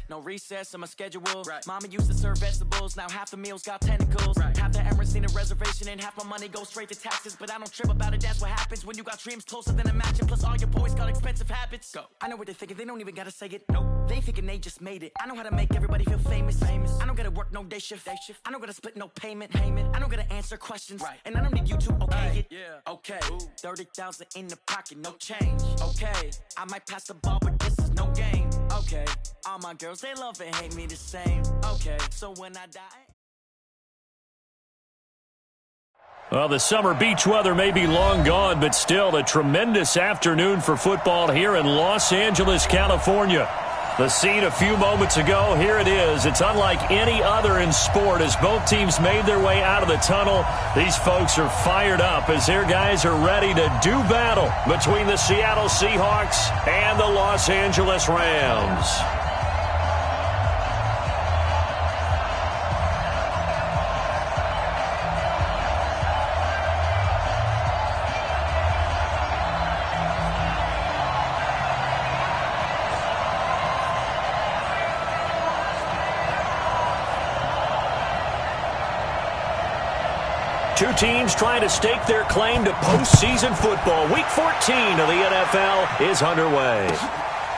No recess on my schedule. Mama used to serve vegetables, now half the meals got tentacles. Half the Emirates need a reservation and half my money goes straight to taxes. But I don't trip about it, that's what happens when you got dreams closer than a mansion. Plus all your boys got expensive habits. Go. I know what they're thinking, they don't even gotta say it. Nope. They thinking they just made it. I know how to make everybody feel famous. I don't gotta work no day shift. I don't gotta split no payment. I don't gotta answer questions. And I don't need you to okay it. Okay. 30,000 in the pocket, no change. Okay. I might pass the ball, but this is no game. Okay. All my girls, they love and hate me the same. Okay. So when I die. Well, the summer beach weather may be long gone, but still a tremendous afternoon for football here in Los Angeles, California. The scene a few moments ago, here it is. It's unlike any other in sport as both teams made their way out of the tunnel. These folks are fired up as their guys are ready to do battle between the Seattle Seahawks and the Los Angeles Rams. Two teams trying to stake their claim to postseason football. Week 14 of the NFL is underway.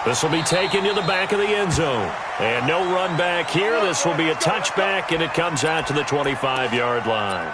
This will be taken to the back of the end zone. And no run back here. This will be a touchback, and it comes out to the 25-yard line.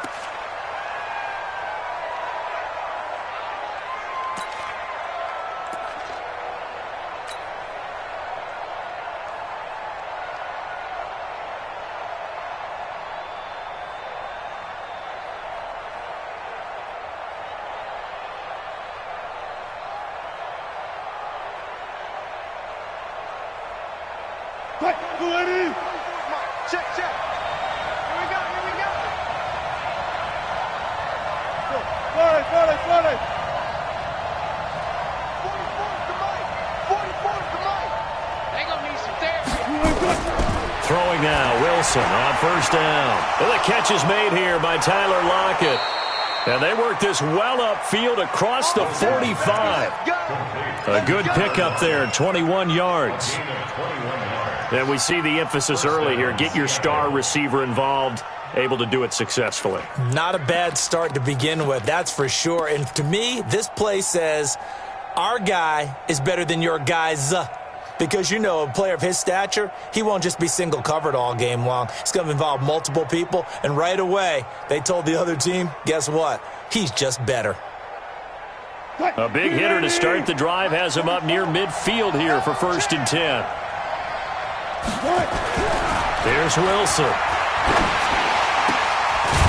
Throwing now, Wilson on first down. And the catch is made here by Tyler Lockett. And they work this well upfield across the 45. A good pickup there, 21 yards. And we see the emphasis early here. Get your star receiver involved, able to do it successfully. Not a bad start to begin with, that's for sure. And to me, this play says our guy is better than your guy's. Because, you know, a player of his stature, he won't just be single covered all game long. It's going to involve multiple people. And right away, they told the other team, guess what? He's just better. A big hitter to start the drive has him up near midfield here for 1st and 10. There's Wilson.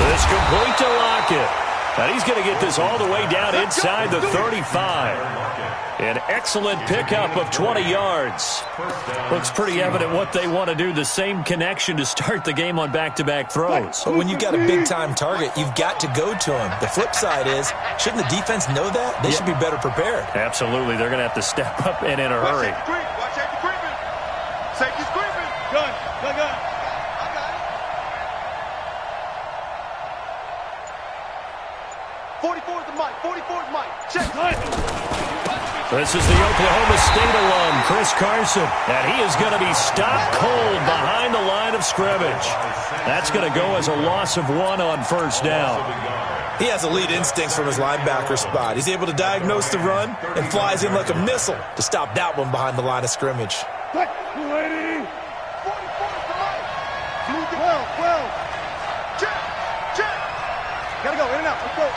This complete to Lockett. And he's going to get this all the way down inside the 35. An excellent pickup of 20 yards. Looks pretty evident what they want to do. The same connection to start the game on back-to-back throws. But when you've got a big-time target, you've got to go to him. The flip side is, shouldn't the defense know that? They should be better prepared. Absolutely. They're going to have to step up and in a hurry. Watch out, creeping. Safety's creeping. Gun. I got it. 44 is the mic. 44 is Mike. Check. This is the Oklahoma State alum, Chris Carson, and he is going to be stopped cold behind the line of scrimmage. That's going to go as a loss of 1 on first down. He has elite instincts from his linebacker spot. He's able to diagnose the run and flies in like a missile to stop that one behind the line of scrimmage. 12. Check. Gotta go, in and out. Let's go.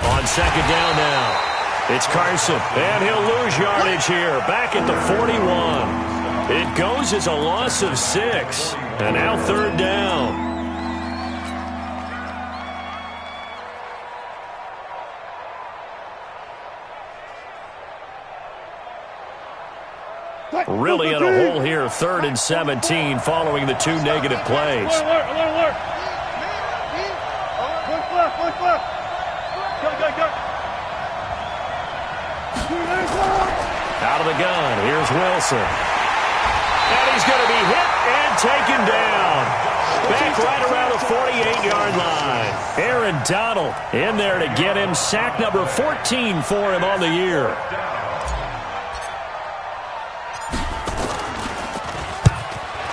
On second down now, it's Carson, and he'll lose yardage here, back at the 41. It goes as a loss of 6, and now 3rd down. Really in a hole here, 3rd and 17, following the 2 negative plays. Alert. Push left. Go. Out of the gun, here's Wilson. And he's going to be hit and taken down. Back right around the 48-yard line. Aaron Donald in there to get him. Sack number 14 for him on the year.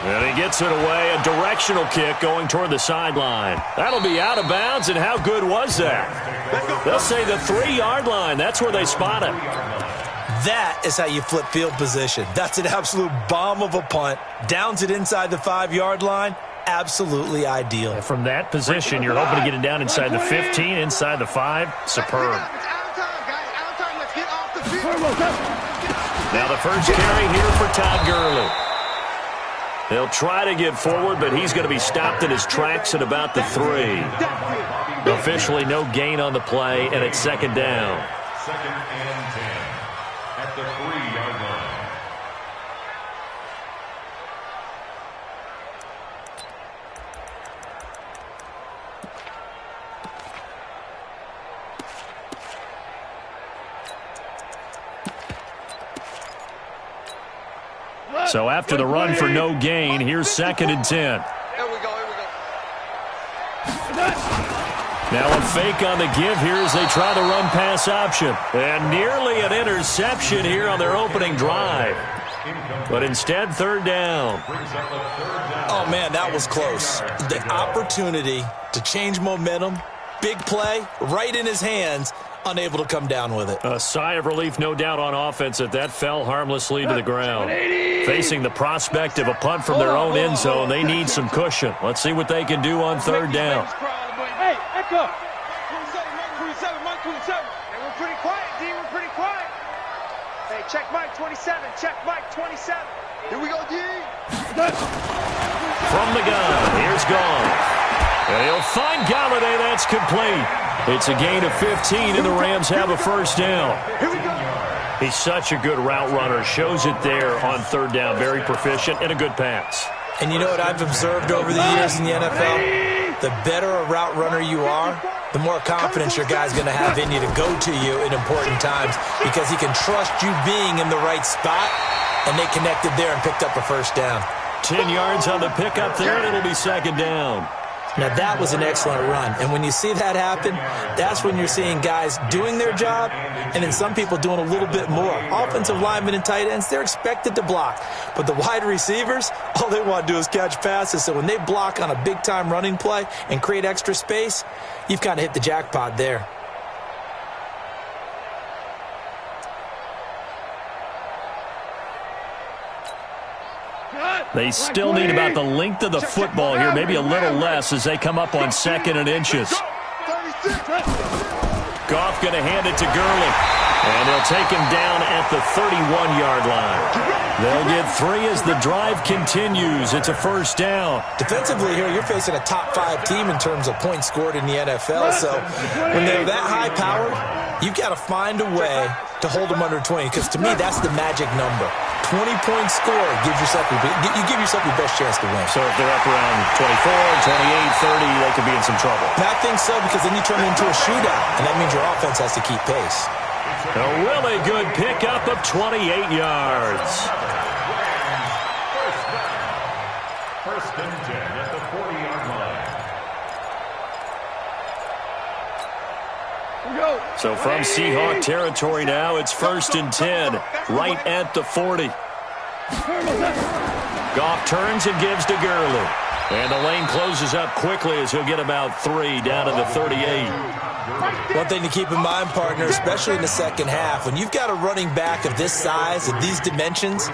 And he gets it away. A directional kick going toward the sideline. That'll be out of bounds, and how good was that? They'll say the 3-yard line. That's where they spot it. That is how you flip field position. That's an absolute bomb of a punt. Downs it inside the 5-yard line. Absolutely ideal. From that position, you're hoping to get it down inside the 15, inside the 5. Superb. Now the first carry here for Todd Gurley. He'll try to get forward, but he's going to be stopped in his tracks at about the 3. Officially no gain on the play, and it's second down. Second and 10 at the 3-yard line. So after the run for no gain, here's second and 10. Here we go. Now a fake on the give here as they try the run-pass option. And nearly an interception here on their opening drive. But instead, third down. Oh, man, that was close. The opportunity to change momentum, big play, right in his hands, unable to come down with it. A sigh of relief, no doubt, on offense that fell harmlessly to the ground. Facing the prospect of a punt from their own end zone, they need some cushion. Let's see what they can do on third down. Hey, echo. 27, Mike 27. Hey, we're pretty quiet, D. We're pretty quiet. Hey, check Mike 27. Check Mike 27. Here we go, D. From the gun, here's Goff. And he'll find Galladay. That's complete. It's a gain of 15, and the Rams have a first down. Here we go. He's such a good route runner. Shows it there on third down. Very proficient and a good pass. And you know what I've observed over the years in the NFL? The better a route runner you are, the more confidence your guy's going to have in you to go to you in important times because he can trust you being in the right spot, and they connected there and picked up a first down. 10 yards on the pickup there, and it'll be second down. Now, that was an excellent run. And when you see that happen, that's when you're seeing guys doing their job and then some people doing a little bit more. Offensive linemen and tight ends, they're expected to block. But the wide receivers, all they want to do is catch passes. So when they block on a big-time running play and create extra space, you've kind of hit the jackpot there. They still need about the length of the football here, maybe a little less as they come up on second and inches. Goff going to hand it to Gurley, and they'll take him down at the 31-yard line. They'll get 3 as the drive continues. It's a first down. Defensively here, you're facing a top-5 team in terms of points scored in the NFL, so when they're that high-powered, you've got to find a way to hold them under 20, because to me, that's the magic number. 20-point score gives yourself you give yourself your best chance to win. So if they're up around 24, 28, 30, they could be in some trouble. And I think so, because then you turn it into a shootout, and that means your offense has to keep pace. A really good pickup of 28 yards. First and 10 at the 40-yard line. So from Seahawk territory now, it's first and 10, right at the 40. Goff turns and gives to Gurley. And the lane closes up quickly as he'll get about 3 down to the 38. One thing to keep in mind, partner, especially in the second half, when you've got a running back of this size, of these dimensions,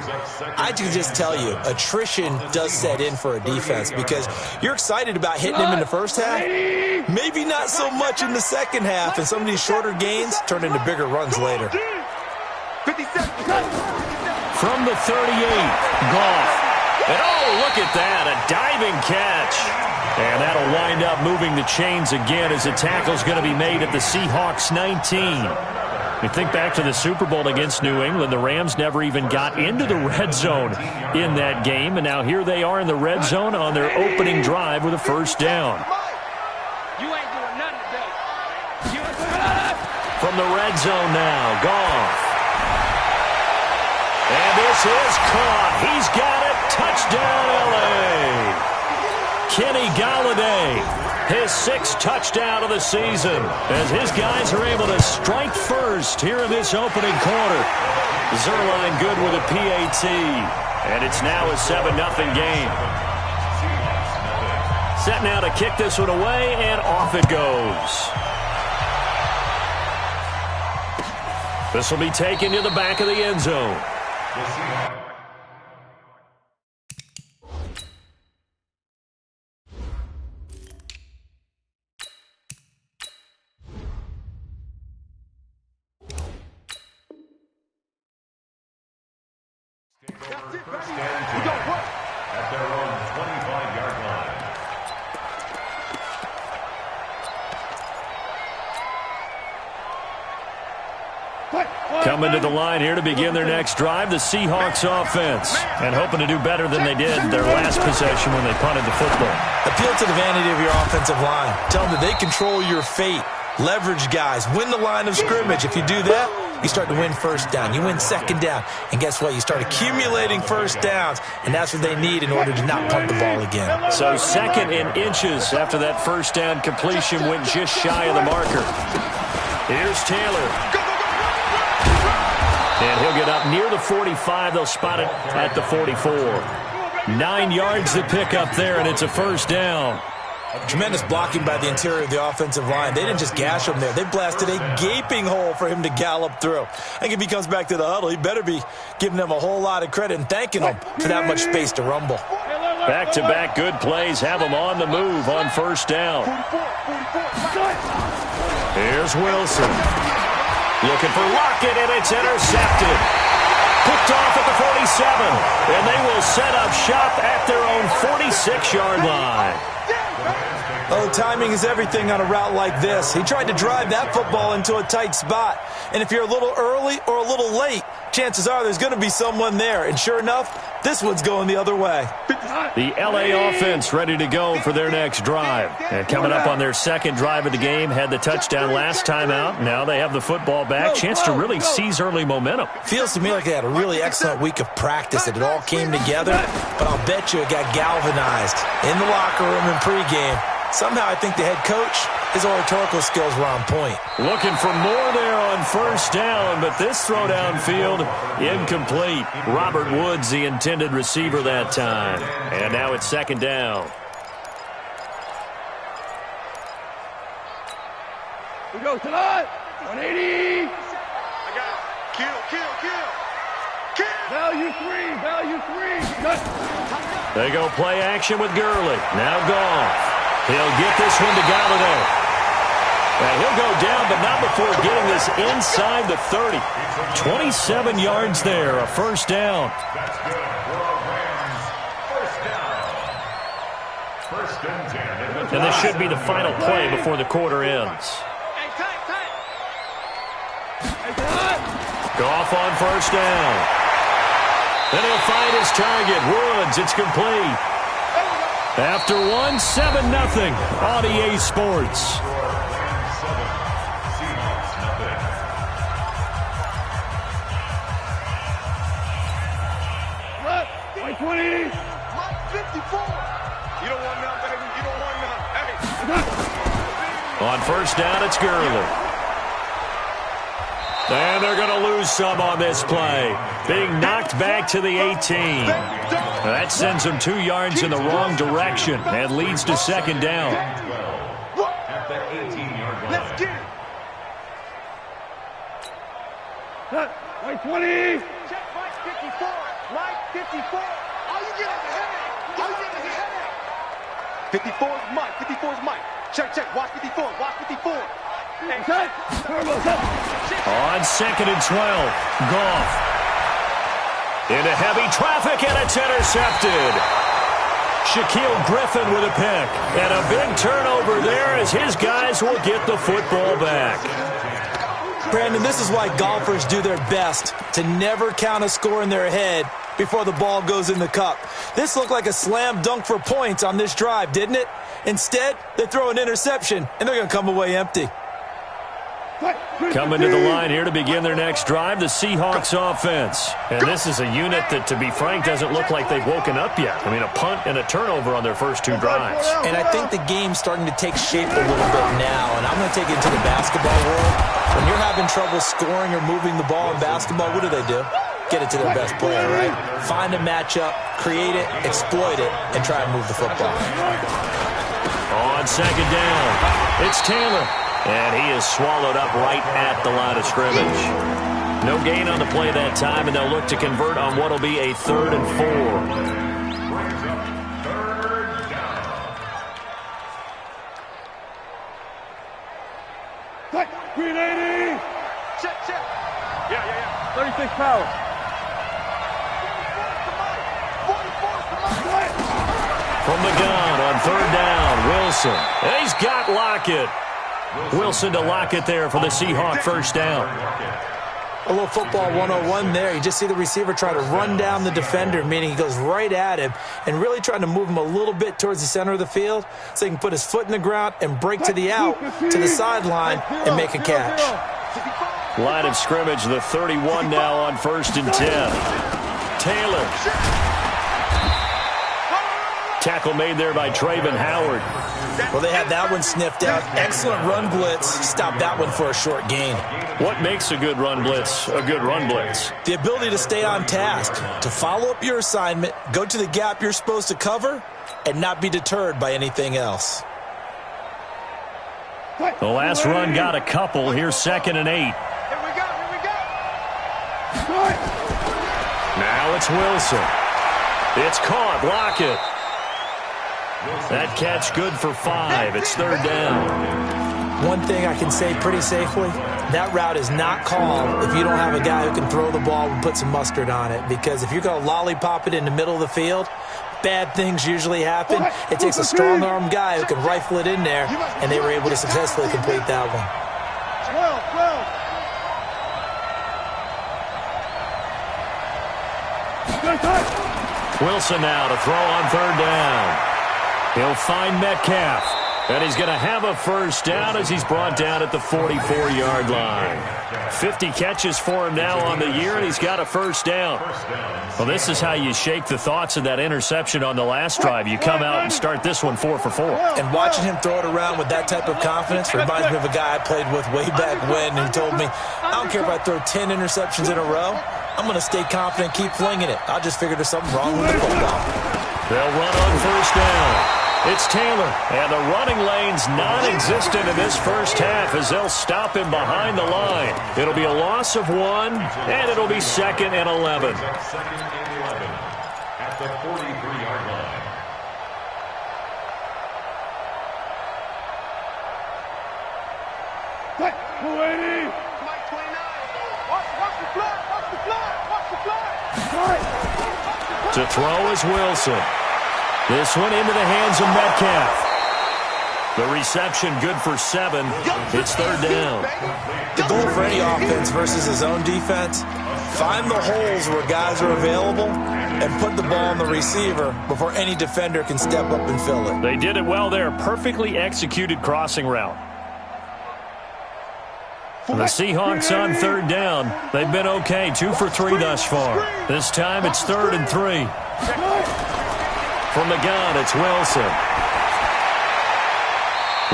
I can just tell you, attrition does set in for a defense because you're excited about hitting him in the first half, maybe not so much in the second half, and some of these shorter gains turn into bigger runs later. 57. From the 38, Goff. And oh, look at that, a diving catch. And that'll wind up moving the chains again as the tackle's going to be made at the Seahawks 19. You think back to the Super Bowl against New England, the Rams never even got into the red zone in that game, and now here they are in the red zone on their opening drive with a first down. You ain't doing nothing today. From the red zone now, Goff. And this is caught. He's got it. Touchdown, L.A. Kenny Galladay, his 6th touchdown of the season, as his guys are able to strike first here in this opening quarter. Zerline good with a PAT, and it's now a 7-0 game. Set now to kick this one away, and off it goes. This will be taken to the back of the end zone. At their own 25-yard line. Coming to the line here to begin their next drive, the Seahawks offense. And hoping to do better than they did their last possession when they punted the football. Appeal to the vanity of your offensive line. Tell them that they control your fate. Leverage guys. Win the line of scrimmage. If you do that, you start to win first down. You win second down. And guess what? You start accumulating first downs. And that's what they need in order to not punt the ball again. So 2nd in inches after that first down completion went just shy of the marker. Here's Taylor. And he'll get up near the 45. They'll spot it at the 44. 9 yards to pick up there, and it's a first down. Tremendous blocking by the interior of the offensive line. They didn't just gash him there. They blasted a gaping hole for him to gallop through. I think if he comes back to the huddle, he better be giving them a whole lot of credit and thanking them for that much space to rumble. Back-to-back good plays have them on the move on first down. Here's Wilson. Looking for Lockett, and it's intercepted. Picked off at the 47, and they will set up shop at their own 46-yard line. Oh, timing is everything on a route like this. He tried to drive that football into a tight spot. And if you're a little early or a little late, chances are there's going to be someone there. And sure enough, this one's going the other way. The L.A. offense ready to go for their next drive. And coming up on their 2nd drive of the game, had the touchdown last time out. Now they have the football back. Chance to really seize early momentum. Feels to me like they had a really excellent week of practice. It all came together. But I'll bet you it got galvanized in the locker room in pregame. Somehow I think the head coach, his oratorical skills were on point. Looking for more there on first down, but this throw downfield incomplete. Robert Woods, the intended receiver that time. And now it's 2nd down. We go tonight. 180. I got it. Kill. Value three. Good. They go play action with Gurley. Now Goff. He'll get this one to Galladay. And he'll go down, but not before getting this inside the 30. 27 yards there, a first down. That's good for a Rams first down. 1st and 10. And this should be the final play before the quarter ends. Goff on first down. Then he'll find his target. Woods, it's complete. After 1, 7-0 on EA Sports. Mike 20. Mike 54. You don't want none, baby. You don't want none. Hey. On first down, it's Gurley. And they're going to lose some on this play. Being knocked back to the 18. That sends them 2 yards in the wrong direction and leads to 2nd down. At the 18-yard line. Let's get it. Mike 20. Check Mike 54. Mike 54. All you get is a headache. 54 is Mike. 54 is Mike. Check. Watch 54. Watch 54. Hey, on 2nd and 12, Goff. Into heavy traffic, and it's intercepted. Shaquille Griffin with a pick. And a big turnover there as his guys will get the football back. Brandon, this is why golfers do their best to never count a score in their head before the ball goes in the cup. This looked like a slam dunk for points on this drive, didn't it? Instead, they throw an interception, and they're going to come away empty. Coming to the line here to begin their next drive, the Seahawks offense. And this is a unit that, to be frank, doesn't look like they've woken up yet. I mean, a punt and a turnover on their first two drives. And I think the game's starting to take shape a little bit now. And I'm going to take it to the basketball world. When you're having trouble scoring or moving the ball in basketball, what do? Get it to their best player, right? Find a matchup, create it, exploit it, and try and move the football. On second down, it's Taylor. And he is swallowed up right at the line of scrimmage. No gain on the play that time, and they'll look to convert on what will be a 3rd and 4. Green 80! Check. Yeah. 36 power. 44, From the gun on 3rd down, Wilson. And he's got Lockett. Wilson to Lockett there for the Seahawk first down. A little football 101 there. You just see the receiver try to run down the defender, meaning he goes right at him and really trying to move him a little bit towards the center of the field so he can put his foot in the ground and break to the out, to the sideline, and make a catch. Line of scrimmage, the 31 now on 1st and 10. Taylor. Tackle made there by Traven Howard. Well, they had that one sniffed out. Excellent run blitz. Stop that one for a short gain. What makes a good run blitz a good run blitz? The ability to stay on task, to follow up your assignment, go to the gap you're supposed to cover, and not be deterred by anything else. The last run got a couple. Here's 2nd and 8. Here we go. Now it's Wilson. It's caught. Lockett. That catch good for 5. It's 3rd down. One thing I can say pretty safely, that route is not called if you don't have a guy who can throw the ball and put some mustard on it. Because if you're going to lollipop it in the middle of the field, bad things usually happen. It takes a strong-arm guy who can rifle it in there, and they were able to successfully complete that one. 12. Wilson now to throw on 3rd down. He'll find Metcalf, and he's going to have a first down as he's brought down at the 44-yard line. 50 catches for him now on the year, and he's got a first down. Well, this is how you shake the thoughts of that interception on the last drive. You come out and start this one 4 for 4. And watching him throw it around with that type of confidence reminds me of a guy I played with way back when who told me, I don't care if I throw 10 interceptions in a row. I'm going to stay confident and keep flinging it. I just figured there's something wrong with the football. They'll run on first down. It's Taylor, and the running lane's non-existent in this first half as they'll stop him behind the line. It'll be a loss of 1, and it'll be 2nd and 11. At the 43-yard line. Mike 29. Watch the flag. To throw is Wilson. This one into the hands of Metcalf. The reception good for 7. It's 3rd down. The goal for any offense versus his own defense, find the holes where guys are available and put the ball on the receiver before any defender can step up and fill it. They did it well there. Perfectly executed crossing route. And the Seahawks on 3rd down. They've been okay. 2 for 3 thus far. This time it's 3rd and 3. From the gun, it's Wilson.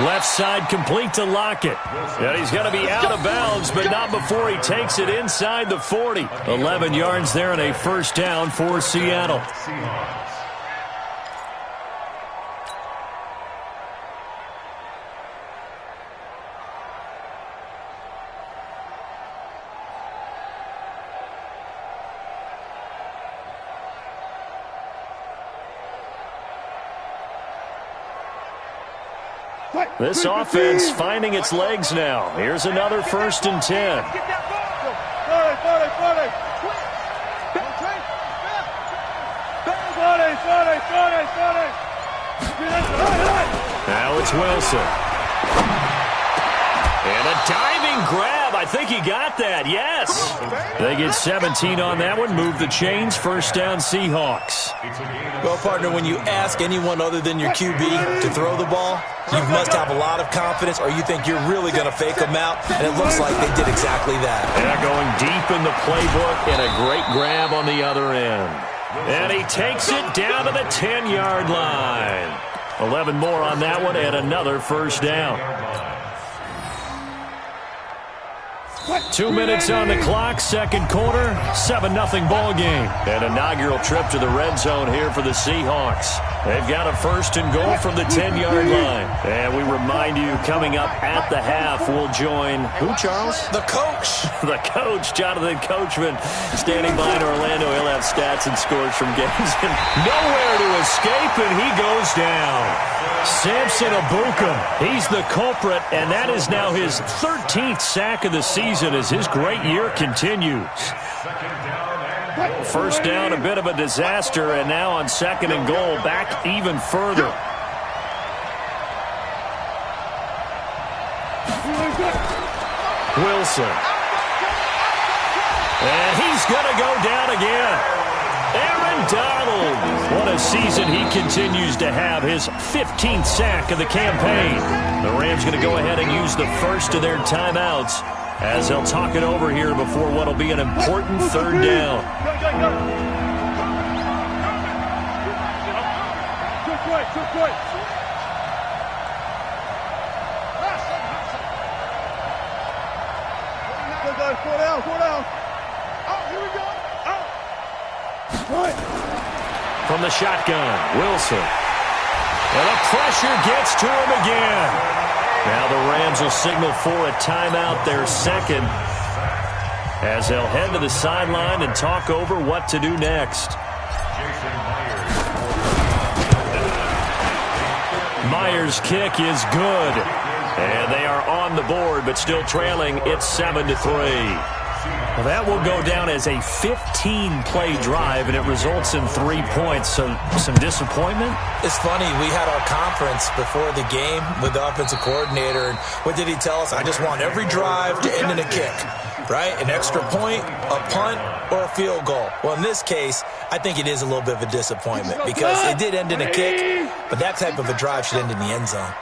Left side complete to Lockett. And he's going to be out of bounds, but not before he takes it inside the 40. 11 yards there and a first down for Seattle. This offense finding its legs now. Here's another 1st and 10. Now it's Wilson. And a diving Diving grab. I think he got that. Yes. They get 17 on that one. Move the chains. First down, Seahawks. Well, partner, when you ask anyone other than your QB to throw the ball, you must have a lot of confidence or you think you're really going to fake them out, and it looks like they did exactly that. Yeah, going deep in the playbook and a great grab on the other end. And he takes it down to the 10-yard line. 11 more on that one and another first down. 2 minutes on the clock, second quarter, 7-0 ball game. An inaugural trip to the red zone here for the Seahawks. They've got a first and goal from the 10-yard line. And we remind you, coming up at the half, we'll join who, Charles? The coach. The coach, Jonathan Coachman, standing by in Orlando. He'll have stats and scores from games. And nowhere to escape, and he goes down. Samson Abuka, he's the culprit, and that is now his 13th sack of the season as his great year continues. First down, a bit of a disaster, and now on second and goal, back even further. Wilson. And he's going to go down again. Aaron Donald. What a season he continues to have, his 15th sack of the campaign. The Rams going to go ahead and use the first of their timeouts as they'll talk it over here before what will be an important third down. From the shotgun, Wilson. And the pressure gets to him again. Now the Rams will signal for a timeout, their second, as they'll head to the sideline and talk over what to do next. Myers' kick is good. And they are on the board, but still trailing. It's 7-3. Well, that will go down as a 15-play drive, and it results in 3 points. So some disappointment? It's funny. We had our conference before the game with the offensive coordinator, and what did he tell us? I just want every drive to end in a kick, right? An extra point, a punt, or a field goal. Well, in this case, I think it is a little bit of a disappointment because it did end in a kick, but that type of a drive should end in the end zone.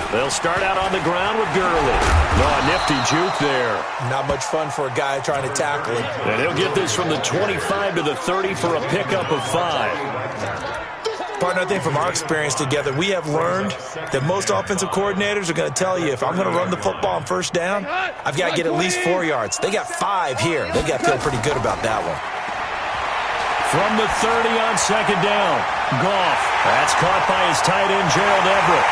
They'll start out on the ground with Gurley. Oh, a nifty juke there. Not much fun for a guy trying to tackle him. And he'll get this from the 25 to the 30 for a pickup of 5. Partner, I think from our experience together, we have learned that most offensive coordinators are going to tell you, if I'm going to run the football on first down, I've got to get at least 4 yards. They got 5 here. They got to feel pretty good about that one. From the 30 on second down, Goff. That's caught by his tight end, Gerald Everett.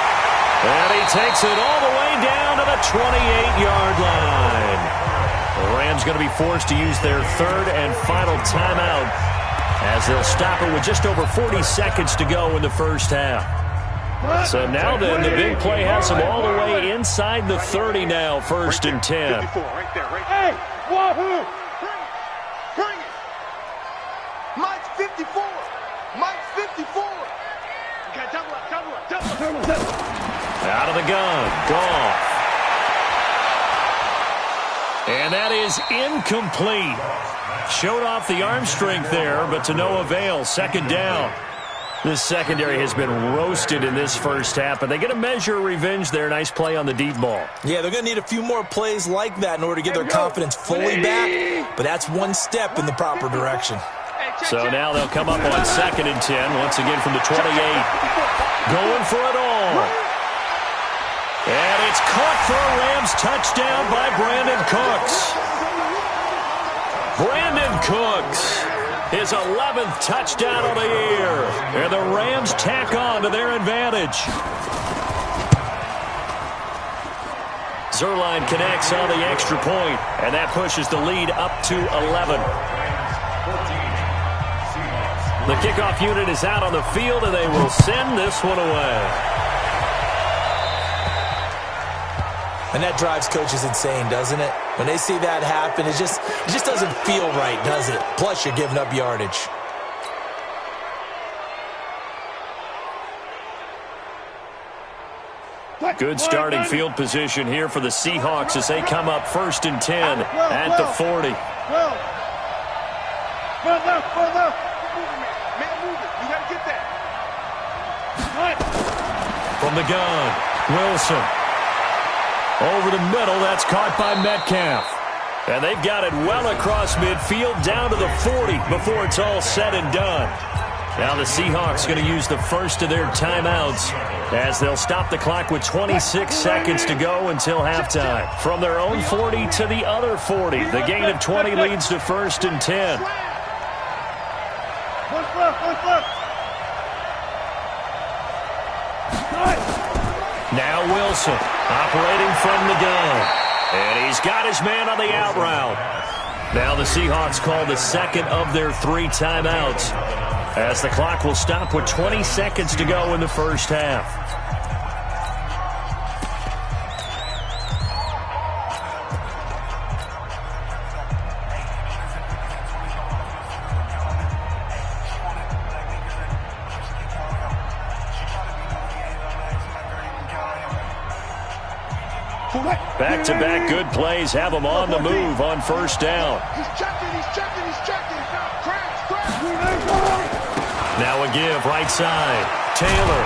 And he takes it all the way down to the 28-yard line. The Rams going to be forced to use their third and final timeout as they'll stop it with just over 40 seconds to go in the first half. So now then, the big play has them all the way inside the 30 now, first and 10. 54, right there, right there. Hey, wahoo! Bring it! Mike's 54! Mike's 54! Okay, double up. Out of the gun, Goff. And that is incomplete. Showed off the arm strength there, but to no avail. Second down. This secondary has been roasted in this first half, but they get a measure of revenge there. Nice play on the deep ball. Yeah, they're going to need a few more plays like that in order to get their confidence fully back, but that's one step in the proper direction. So now they'll come up on second and 10, once again from the 28. Going for it all. And it's caught for a Rams touchdown by Brandon Cooks. Brandon Cooks, his 11th touchdown of the year. And the Rams tack on to their advantage. Zerline connects on the extra point, and that pushes the lead up to 11. The kickoff unit is out on the field, and they will send this one away. And that drives coaches insane, doesn't it? When they see that happen, it just doesn't feel right, does it? Plus, you're giving up yardage. Good starting field position here for the Seahawks as they come up 1st and 10 at the 40. From the gun, Wilson. Over the middle, that's caught by Metcalf. And they've got it well across midfield down to the 40 before it's all said and done. Now the Seahawks going to use the first of their timeouts as they'll stop the clock with 26 seconds to go until halftime. From their own 40 to the other 40. The gain of 20 leads to 1st and 10. Now Wilson operating from the gun. And he's got his man on the out route. Now the Seahawks call the second of their 3 timeouts as the clock will stop with 20 seconds to go in the first half. Back-to-back good plays have them on the move on 1st down. He's checking. Now a give right side. Taylor.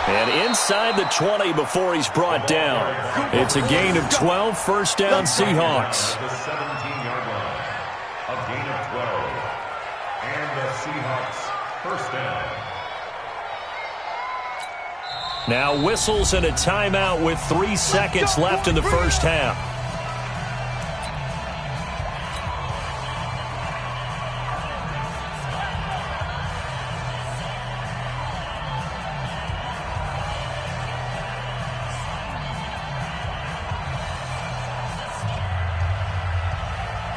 And inside the 20 before he's brought down. It's a gain of 12, 1st down Seahawks. The 17-yard line. A gain of 12. And the Seahawks 1st down. Now whistles and a timeout with 3 seconds left in the first half.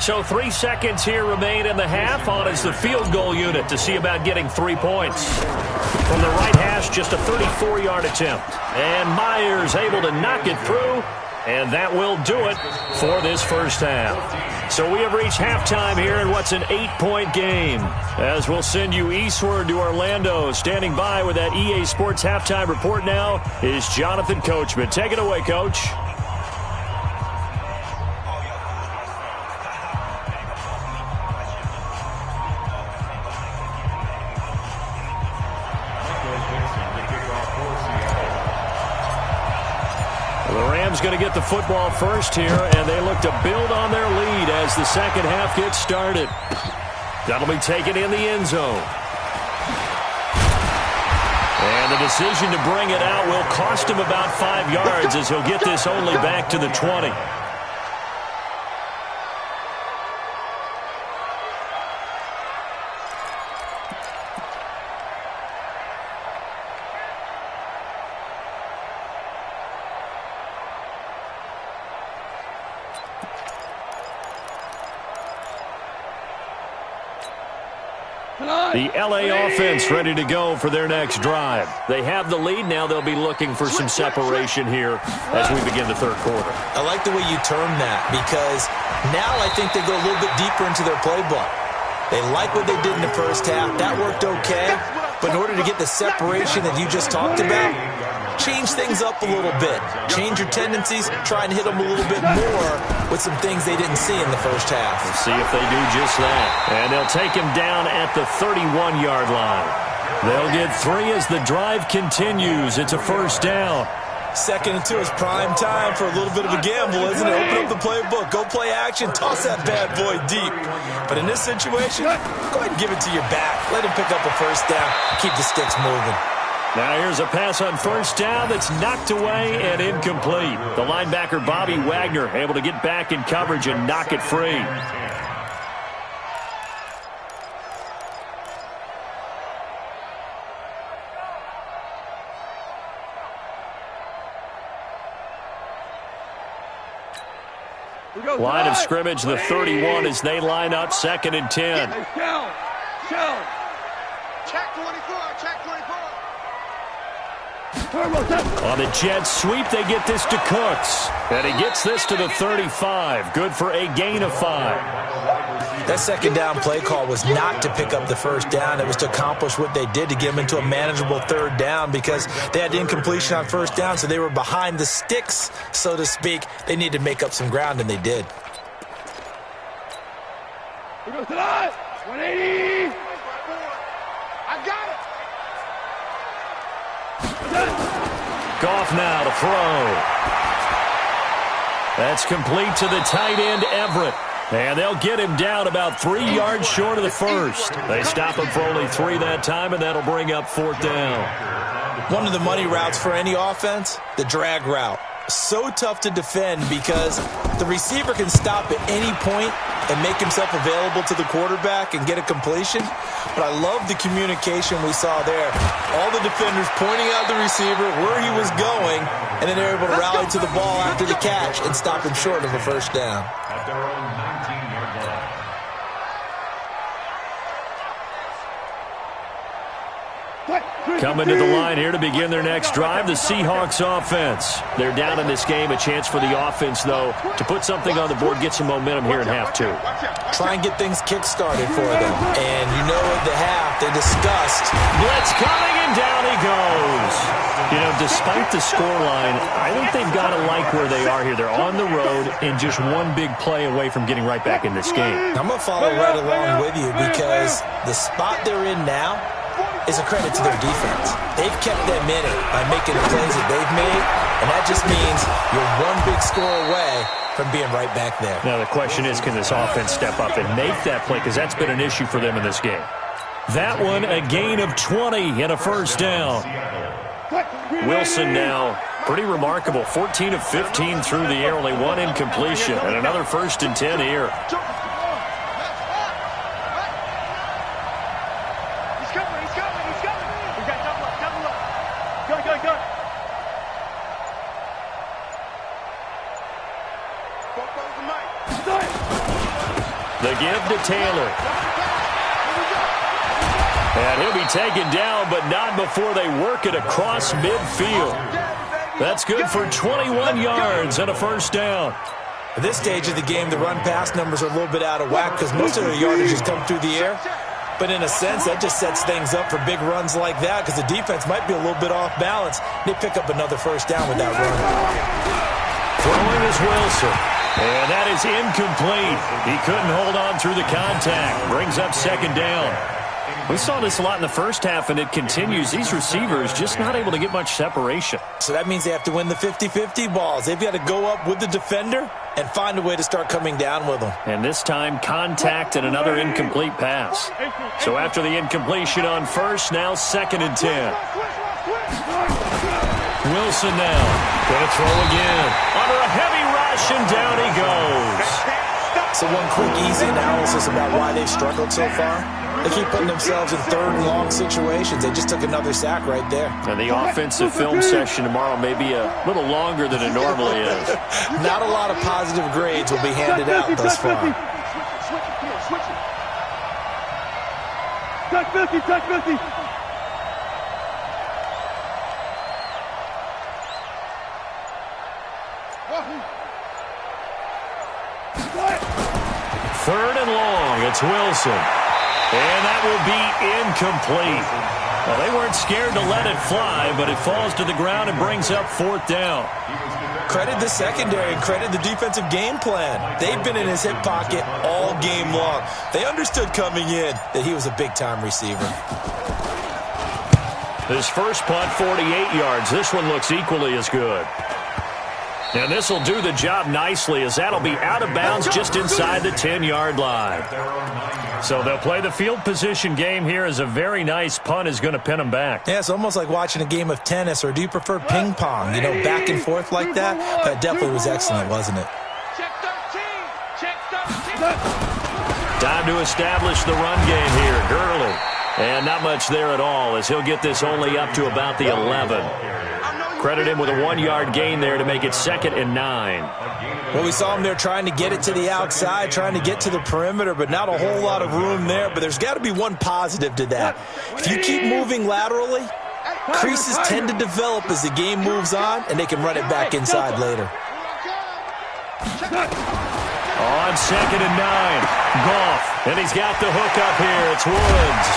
So 3 seconds here remain in the half. On is the field goal unit to see about getting 3 points. From the right hash, just a 34-yard attempt. And Myers able to knock it through. And that will do it for this first half. So we have reached halftime here in what's an 8-point game. As we'll send you eastward to Orlando. Standing by with that EA Sports halftime report now is Jonathan Coachman. Take it away, Coach. Going to get the football first here, and they look to build on their lead as the second half gets started. That'll be taken in the end zone. And the decision to bring it out will cost him about 5 yards as he'll get this only back to the 20. The LA offense ready to go for their next drive. They have the lead. Now they'll be looking for some separation here as we begin the third quarter. I like the way you term that because now I think they go a little bit deeper into their playbook. They like what they did in the first half. That worked okay. But in order to get the separation that you just talked about, change things up a little bit. Change your tendencies. Try and hit them a little bit more with some things they didn't see in the first half. We'll see if they do just that. And they'll take him down at the 31-yard line. They'll get 3 as the drive continues. It's a first down. 2nd and 2 is prime time for a little bit of a gamble, isn't it? Open up the playbook. Go play action. Toss that bad boy deep. But in this situation, go ahead and give it to your back. Let him pick up a first down. Keep the sticks moving. Now here's a pass on first down that's knocked away and incomplete. The linebacker Bobby Wagner able to get back in coverage and knock it free. Line of scrimmage, the 31 as they line up 2nd and 10. Check 24, check 24. On the jet sweep, they get this to Cooks. And he gets this to the 35. Good for a gain of 5. That second down play call was not to pick up the first down. It was to accomplish what they did, to get them into a manageable third down, because they had incompletion on first down, so they were behind the sticks, so to speak. They needed to make up some ground, and they did. Here goes the line. 180. I got it. Goff now to throw. That's complete to the tight end, Everett. And they'll get him down about 3 yards short of the first. They stop him for only 3 that time, and that'll bring up 4th down. One of the money routes for any offense, the drag route. So tough to defend because the receiver can stop at any point and make himself available to the quarterback and get a completion. But I love the communication we saw there. All the defenders pointing out the receiver, where he was going, and then they're able to rally to the ball after the catch and stop him short of a first down. At their own 19-yard line. Coming to the line here to begin their next drive, the Seahawks offense. They're down in this game. A chance for the offense, though, to put something on the board, get some momentum here in half 2. Try and get things kick-started for them. And you know at the half, they discussed. Blitz coming, and down he goes. You know, despite the scoreline, I think they've got to like where they are here. They're on the road and just one big play away from getting right back in this game. I'm going to follow right along with you because the spot they're in now is a credit to their defense. They've kept them in it by making the plays that they've made, and that just means you're one big score away from being right back there. Now the question is, can this offense step up and make that play, because that's been an issue for them in this game. That one, a gain of 20 and a first down. Wilson now, pretty remarkable, 14 of 15 through the air, only 1 incompletion, and another 1st and 10 here. The give to Taylor. And he'll be taken down, but not before they work it across midfield. That's good for 21 yards and a first down. At this stage of the game, the run-pass numbers are a little bit out of whack because most of their yardage has come through the air. But in a sense, that just sets things up for big runs like that because the defense might be a little bit off balance. They pick up another first down with that run. Throwing is Wilson. And that is incomplete. He couldn't hold on through the contact. Brings up 2nd down. We saw this a lot in the first half, and it continues. These receivers just not able to get much separation. So that means they have to win the 50-50 balls. They've got to go up with the defender and find a way to start coming down with them. And this time, contact and another incomplete pass. So after the incompletion on first, now 2nd and 10. Wilson now. Going to throw again. Under a heavy rush, and down he goes. So one quick, easy analysis about why they've struggled so far. They keep putting themselves in 3rd and long situations. They just took another sack right there. And the offensive film session tomorrow may be a little longer than it normally is. Not a lot of positive grades will be handed out thus far. Touch 50, touch 50. Third and long, it's Wilson. And that will be incomplete. Well, they weren't scared to let it fly, but it falls to the ground and brings up 4th down. Credit the secondary and credit the defensive game plan. They've been in his hip pocket all game long. They understood coming in that he was a big-time receiver. His first punt, 48 yards. This one looks equally as good. And this will do the job nicely, as that'll be out of bounds just inside the 10-yard line. So they'll play the field position game here, as a very nice punt is going to pin them back. Yeah, it's almost like watching a game of tennis, or do you prefer ping pong? You know, back and forth like that? That definitely was excellent, wasn't it? Check 13. Check 13. Time to establish the run game here. Gurley. And not much there at all, as he'll get this only up to about the 11. Credit him with a 1-yard gain there to make it 2nd and 9. Well, we saw him there trying to get it to the outside, trying to get to the perimeter, but not a whole lot of room there. But there's got to be one positive to that. If you keep moving laterally, creases tend to develop as the game moves on, and they can run it back inside later. On 2nd and 9, Goff, and he's got the hook up here. It's Woods.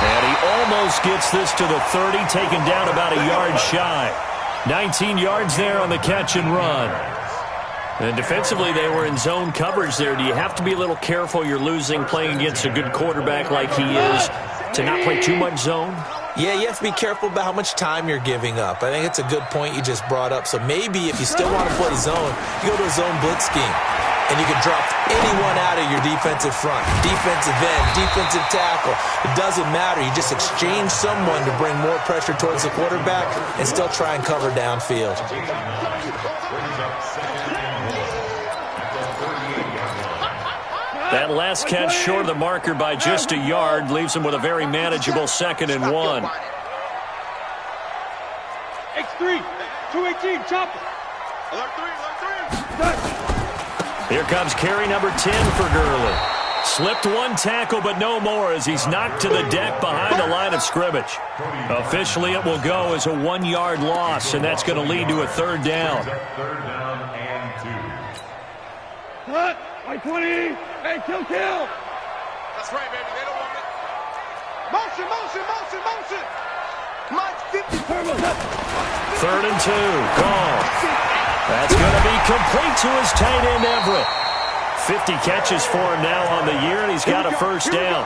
And he almost gets this to the 30, taken down about a yard shy. 19 yards there on the catch and run. And defensively, they were in zone coverage there. Do you have to be a little careful you're losing playing against a good quarterback like he is to not play too much zone? Yeah, you have to be careful about how much time you're giving up. I think it's a good point you just brought up. So maybe if you still want to play zone, you go to a zone blitz scheme. And you can drop anyone out of your defensive front, defensive end, defensive tackle. It doesn't matter. You just exchange someone to bring more pressure towards the quarterback and still try and cover downfield. That last catch short of the marker by just a yard leaves him with a very manageable 2nd and 1. X3, 218, chopper. Alert 3. Here comes carry number 10 for Gurley. Slipped one tackle, but no more as he's knocked to the deck behind the line of scrimmage. Officially, it will go as a 1-yard loss, and that's going to lead to a 3rd down. 3rd down and 2. Cut! 20! Hey, kill! That's right, baby. They don't want it. Motion! Mike 50. 3rd and 2. Gone. That's going to be complete to his tight end, Everett. 50 catches for him now on the year, and he's got a 1st down.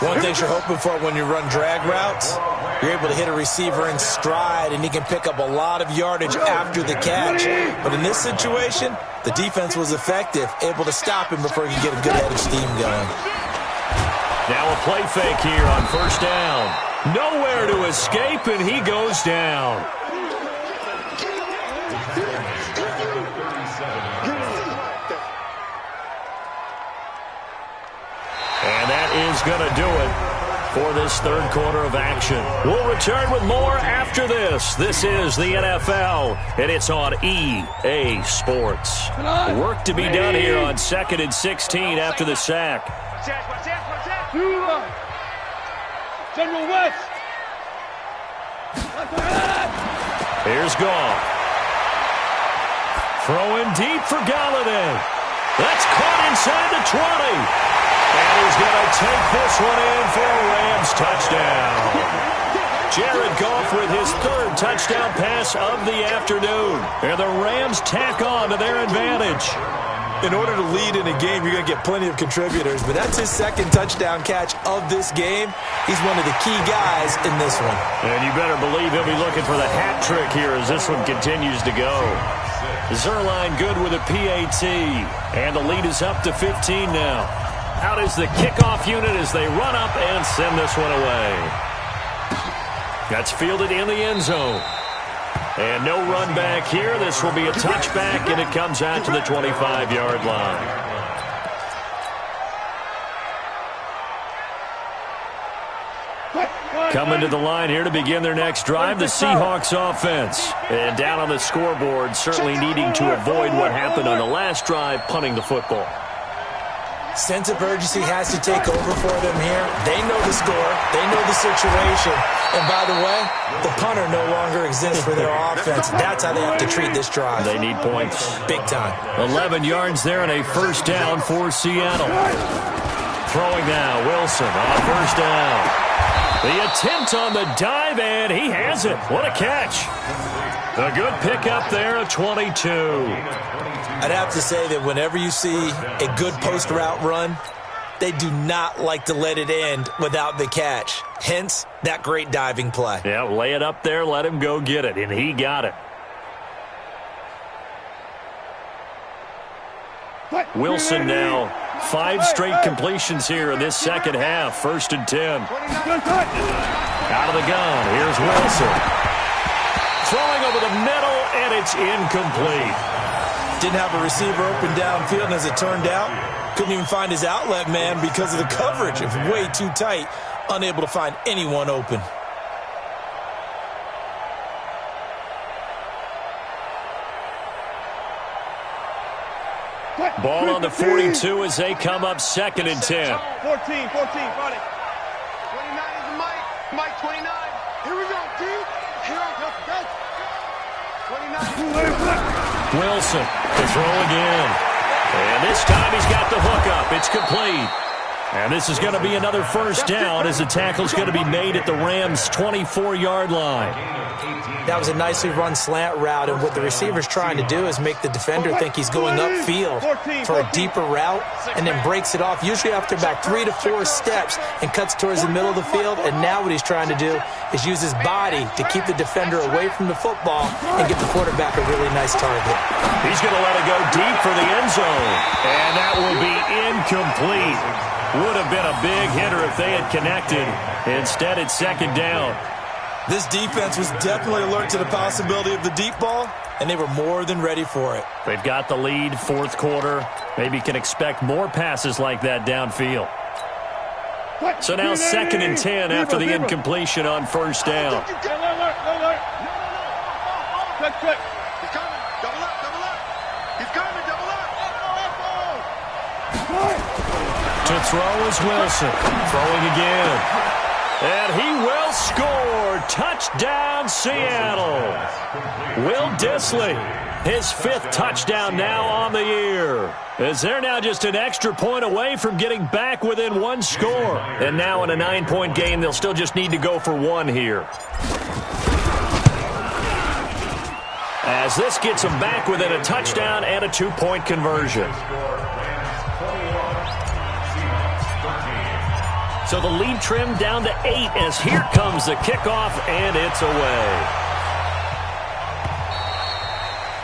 One thing you're hoping for when you run drag routes, you're able to hit a receiver in stride, and he can pick up a lot of yardage after the catch. But in this situation, the defense was effective, able to stop him before he could get a good head of steam going. Now a play fake here on 1st down. Nowhere to escape, and he goes down. And that is going to do it for this 3rd quarter of action. We'll return with more after this. This is the NFL, and it's on EA Sports. Work to be done here on 2nd and 16 after the sack. General West. Here's Goff. Throwing deep for Galladay. That's caught inside the 20. And he's going to take this one in for a Rams touchdown. Jared Goff with his 3rd touchdown pass of the afternoon. And the Rams tack on to their advantage. In order to lead in a game, you're going to get plenty of contributors, but that's his 2nd touchdown catch of this game. He's one of the key guys in this one. And you better believe he'll be looking for the hat trick here as this one continues to go. Zerline good with a PAT, and the lead is up to 15 now. Out is the kickoff unit as they run up and send this one away. That's fielded in the end zone. And no run back here. This will be a touchback, and it comes out to the 25-yard line. Coming to the line here to begin their next drive, the Seahawks offense. And down on the scoreboard, certainly needing to avoid what happened on the last drive, punting the football. Sense of urgency has to take over for them here. They know the score. They know the situation. And by the way, the punter no longer exists for their offense. That's how they have to treat this drive. They need points. Big time. 11 yards there and a 1st down for Seattle. Throwing now, Wilson on 1st down. The attempt on the dive, and he has it. What a catch. A good pickup there at 22. I'd have to say that whenever you see a good post route run, they do not like to let it end without the catch. Hence, that great diving play. Yeah, lay it up there, let him go get it, and he got it. Wilson now, 5 straight completions here in this 2nd half. 1st and 10. Out of the gun, here's Wilson. Throwing over the middle, and it's incomplete. Didn't have a receiver open downfield, and as it turned out, couldn't even find his outlet man because of the coverage. It was way too tight, unable to find anyone open. Ball on the 42 as they come up 2nd and 10. 14, got it. 29 is the Mike 29. Here we go, D. Here we go. 29. Wilson to throw again. And this time he's got the hook up. It's complete. And this is going to be another first down as the tackle's going to be made at the Rams' 24-yard line. That was a nicely run slant route, and what the receiver's trying to do is make the defender think he's going upfield for a deeper route and then breaks it off, usually after about 3 to 4 steps, and cuts towards the middle of the field. And now what he's trying to do is use his body to keep the defender away from the football and get the quarterback a really nice target. He's going to let it go deep for the end zone, and that will be incomplete. Would have been a big hitter if they had connected. Instead, it's second down. This defense was definitely alert to the possibility of the deep ball, and they were more than ready for it. They've got the lead, fourth quarter. Maybe can expect more passes like that downfield. So now 2nd and 10 after the incompletion on first down. Quick. He's coming. Double up. He's coming. Double up. To throw is Wilson. Throwing again. And he will score. Touchdown, Seattle. Will Dissly, his 5th touchdown now on the year. As they're now just an extra point away from getting back within 1 score. And now in a 9-point game, they'll still just need to go for 1 here. As this gets them back within a touchdown and a 2-point conversion. So the lead trimmed down to 8 as here comes the kickoff, and it's away.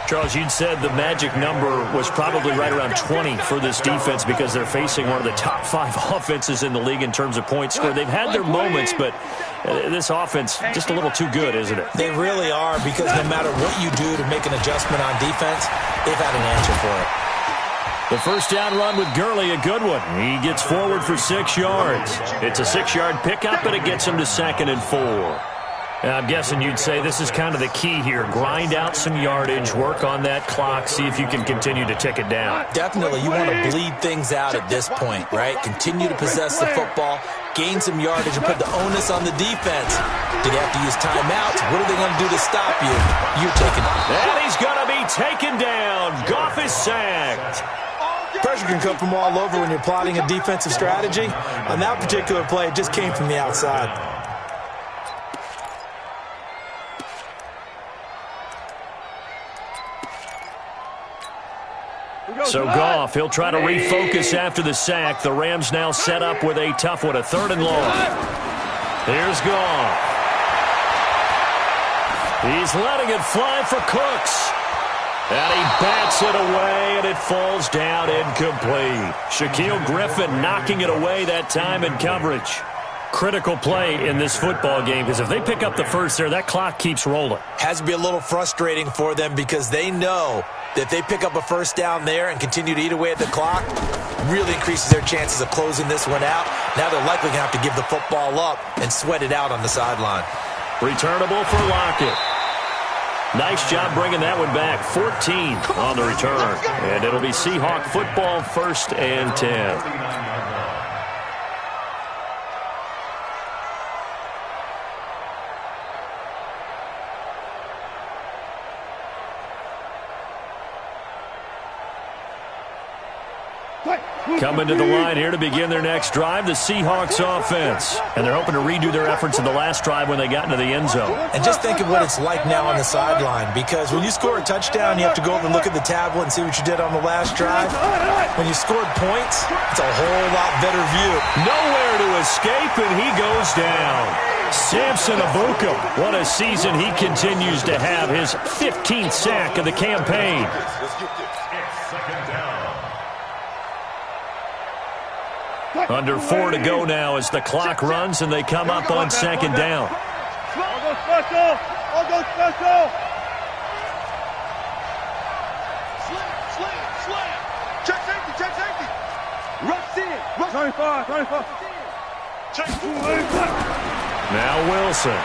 Charles, you'd said the magic number was probably right around 20 for this defense because they're facing one of the top 5 offenses in the league in terms of points scored. They've had their moments, but this offense just a little too good, isn't it? They really are, because no matter what you do to make an adjustment on defense, they've had an answer for it. The first down run with Gurley, a good one. He gets forward for 6 yards. It's a 6-yard pickup, and it gets him to 2nd and 4. Now, I'm guessing you'd say this is kind of the key here. Grind out some yardage, work on that clock, see if you can continue to tick it down. Definitely. You want to bleed things out at this point, right? Continue to possess the football, gain some yardage, and put the onus on the defense. Do they have to use timeouts? What are they going to do to stop you? You're taking it. And he's going to be taken down. Goff is sacked. Pressure can come from all over when you're plotting a defensive strategy. On that particular play, it just came from the outside. So Goff, he'll try to refocus after the sack. The Rams now set up with a tough one, a 3rd and long. Here's Goff. He's letting it fly for Cooks. And he bats it away, and it falls down incomplete. Shaquille Griffin knocking it away that time in coverage. Critical play in this football game, because if they pick up the first there, that clock keeps rolling. Has to be a little frustrating for them because they know that if they pick up a first down there and continue to eat away at the clock, really increases their chances of closing this one out. Now they're likely going to have to give the football up and sweat it out on the sideline. Returnable for Lockett. Nice job bringing that one back. 14 on the return. And it'll be Seahawk football, 1st and 10. Coming to the line here to begin their next drive, the Seahawks offense. And they're hoping to redo their efforts in the last drive when they got into the end zone. And just think of what it's like now on the sideline, because when you score a touchdown, you have to go over and look at the tablet and see what you did on the last drive. When you scored points, it's a whole lot better view. Nowhere to escape, and he goes down. Samson Abuka, what a season he continues to have, his 15th sack of the campaign. Under 4 to go now as the clock runs and they come up on 2nd down. All go special! All go special! Slam! Check safety! Rush in! 25! Check. Now Wilson.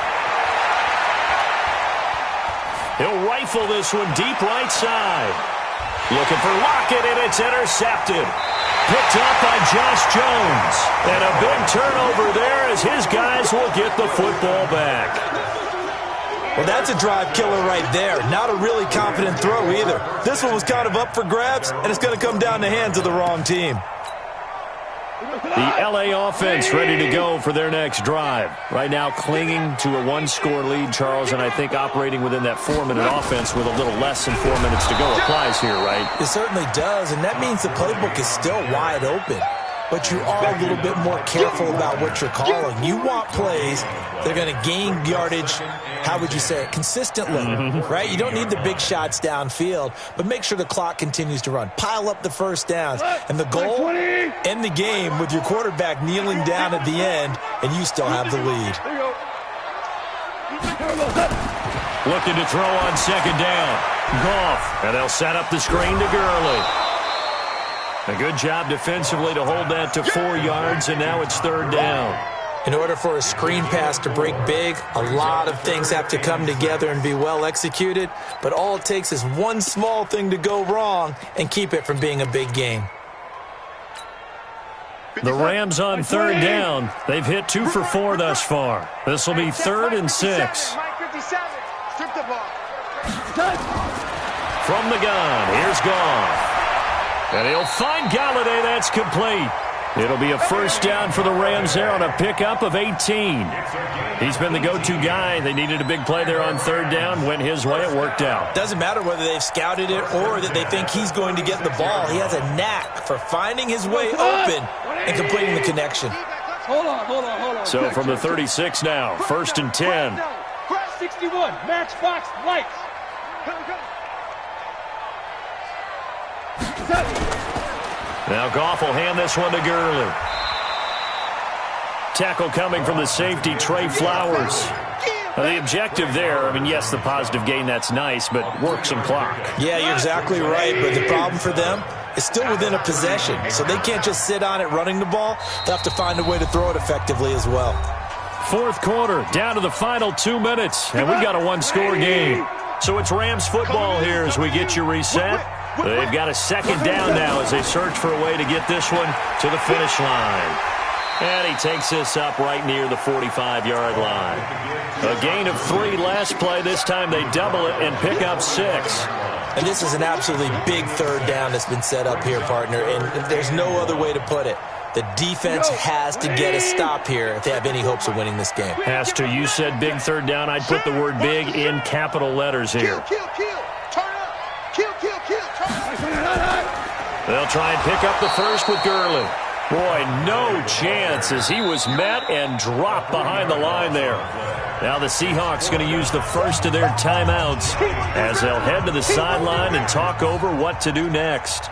He'll rifle this one deep right side. Looking for Lockett, and it's intercepted. Picked up by Josh Jones. And a big turnover there as his guys will get the football back. Well, that's a drive killer right there. Not a really confident throw either. This one was kind of up for grabs, and it's going to come down the hands of the wrong team. The LA offense ready to go for their next drive. Right now clinging to a one-score lead, Charles, and I think operating within that 4-minute offense with a little less than 4 minutes to go applies here, right? It certainly does, and that means the playbook is still wide open. But you are a little bit more careful about what you're calling. You want plays that are going to gain yardage, how would you say it, consistently, right? You don't need the big shots downfield, but make sure the clock continues to run. Pile up the first downs. And the goal, end the game with your quarterback kneeling down at the end, and you still have the lead. Looking to throw on second down. Goff, and they'll set up the screen to Gurley. A good job defensively to hold that to 4 yards, and now it's third down. In order for a screen pass to break big, a lot of things have to come together and be well executed, but all it takes is one small thing to go wrong and keep it from being a big game. The Rams on third down. They've hit 2 for 4 thus far. This will be 3rd and 6. From the gun, here's Goff. And he'll find Galladay. That's complete. It'll be a first down for the Rams there on a pickup of 18. He's been the go-to guy. They needed a big play there on third down. Went his way. It worked out. Doesn't matter whether they've scouted it or that they think he's going to get the ball. He has a knack for finding his way open and completing the connection. Hold on. So from the 36 now, 1st and 10. Cross 61, matchbox lights. Now Goff will hand this one to Gurley. Tackle coming from the safety, Trey Flowers. Now the objective there, I mean, yes, the positive gain, that's nice, but work some clock. Yeah, you're exactly right, but the problem for them is still within a possession, so they can't just sit on it running the ball. They'll have to find a way to throw it effectively as well. 4th quarter, down to the final 2 minutes, and we've got a one-score game. So it's Rams football here as we get you reset. They've got a second down now as they search for a way to get this one to the finish line. And he takes this up right near the 45-yard line. A gain of 3 last play. This time they double it and pick up 6. And this is an absolutely big third down that's been set up here, partner, and there's no other way to put it. The defense has to get a stop here if they have any hopes of winning this game. Has to. You said big third down. I'd put the word big in capital letters here. They'll try and pick up the first with Gurley. Boy, no chance as he was met and dropped behind the line there. Now the Seahawks going to use the first of their timeouts as they'll head to the sideline and talk over what to do next.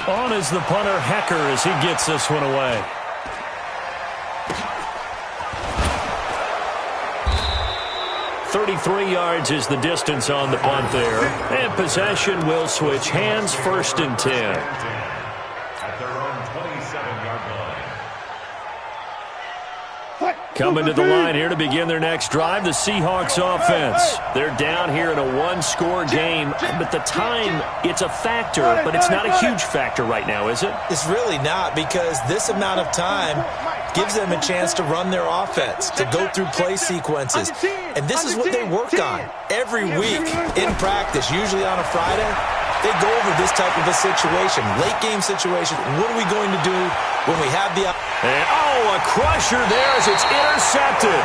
On is the punter, Hecker, as he gets this one away. .33 yards is the distance on the punt there. And possession will switch hands, 1st and 10. At their own 27-yard line. Coming to the line here to begin their next drive, the Seahawks offense. They're down here in a one-score game, but the time, it's a factor, but it's not a huge factor right now, is it? It's really not, because this amount of time gives them a chance to run their offense, to go through play sequences. And this is what they work on every week in practice, usually on a Friday. They go over this type of a situation, late-game situation. What are we going to do when we have the... And, oh, a crusher there as it's intercepted.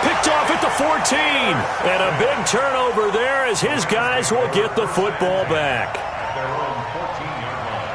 Picked off at the 14. And a big turnover there as his guys will get the football back. At their own 14-yard line.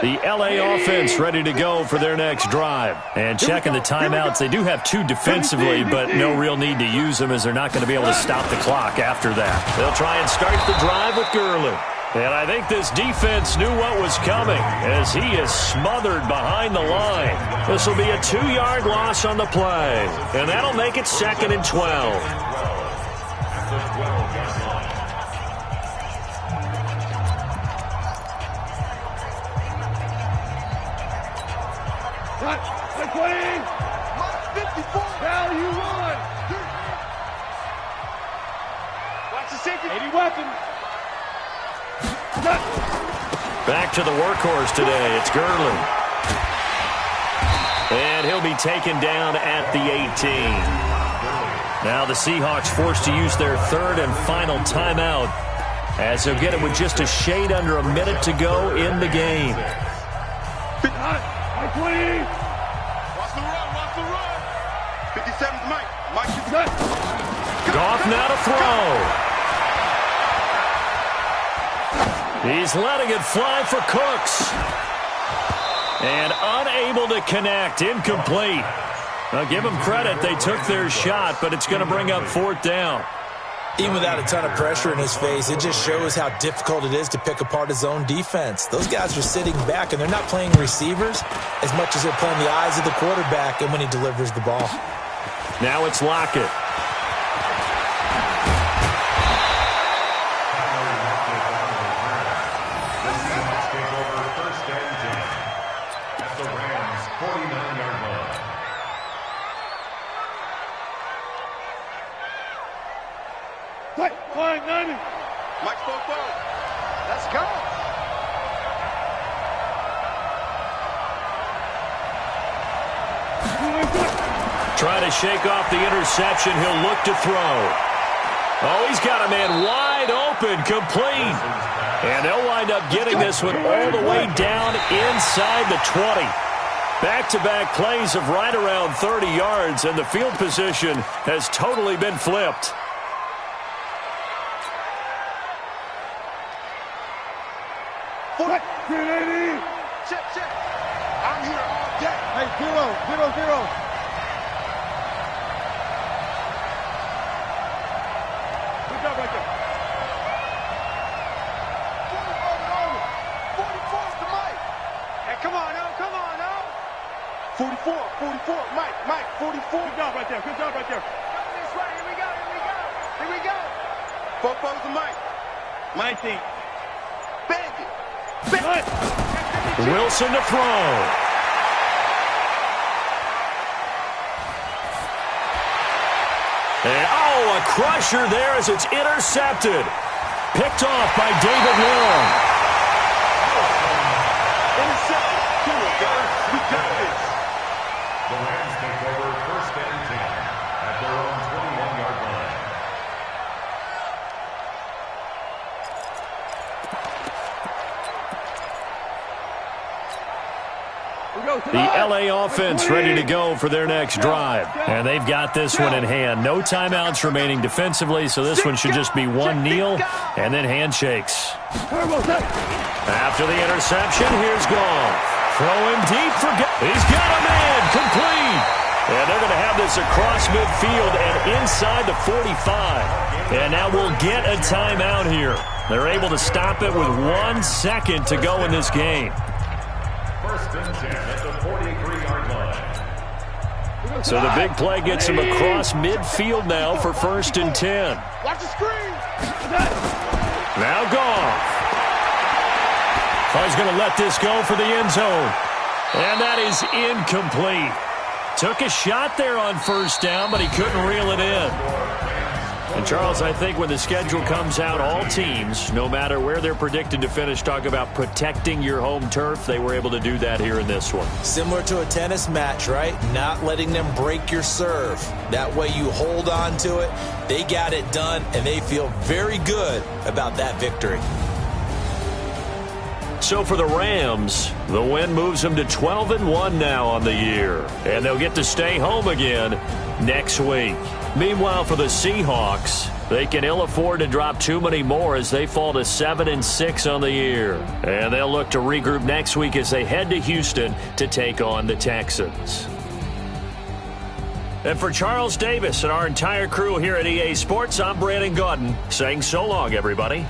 The LA offense ready to go for their next drive. And checking the timeouts, they do have 2 defensively, but no real need to use them as they're not going to be able to stop the clock after that. They'll try and start the drive with Gurley. And I think this defense knew what was coming as he is smothered behind the line. This will be a 2-yard loss on the play. And that'll make it 2nd and 12. 80 weapons. Back to the workhorse today. It's Gurley. And he'll be taken down at the 18. Now the Seahawks forced to use their third and final timeout as they'll get it with just a shade under a minute to go in the game. Mike 20. Watch the run, watch the run. 57's Mike. Mike is good. Goff now to throw. He's letting it fly for Cooks. And unable to connect. Incomplete. Now give them credit. They took their shot, but it's going to bring up fourth down. Even without a ton of pressure in his face, it just shows how difficult it is to pick apart his own defense. Those guys are sitting back, and they're not playing receivers as much as they're playing the eyes of the quarterback and when he delivers the ball. Now it's Lockett. Flying 90. Mike's forward. Let's go. Trying to shake off the interception. He'll look to throw. Oh, he's got a man wide open, complete. And they'll wind up getting this one all the way down inside the 20. Back-to-back plays of right around 30 yards, and the field position has totally been flipped. Check. I'm here all day. Hey, 0-0-0. Good job right there. 44 to Mike. Hey, come on, no. 44, Mike, 44. Good job right there. That's right, here we go. 4 to Mike. 19. Bang it. Wilson to throw. And a crusher there as it's intercepted. Picked off by David Long. Intercepted. Come on, guys. We got this. The Rams take over first and 10 at their own 21-yard line. The LA offense ready to go for their next drive. And they've got this one in hand. No timeouts remaining defensively, so this one should just be one kneel and then handshakes. After the interception, here's Goff. Throwing deep for he's got a man, complete. And they're going to have this across midfield and inside the 45. And now we'll get a timeout here. They're able to stop it with 1 second to go in this game. First and 10 at the 43-yard line. So the big play gets him across midfield now for first and 10. Watch the screen. Now Goff. He's going to let this go for the end zone. And that is incomplete. Took a shot there on first down, but he couldn't reel it in. And, Charles, I think when the schedule comes out, all teams, no matter where they're predicted to finish, talk about protecting your home turf. They were able to do that here in this one. Similar to a tennis match, right? Not letting them break your serve. That way you hold on to it. They got it done, and they feel very good about that victory. So for the Rams, the win moves them to 12-1 now on the year. And they'll get to stay home again next week. Meanwhile, for the Seahawks, they can ill afford to drop too many more as they fall to 7-6 on the year. And they'll look to regroup next week as they head to Houston to take on the Texans. And for Charles Davis and our entire crew here at EA Sports, I'm Brandon Gaudin saying so long, everybody.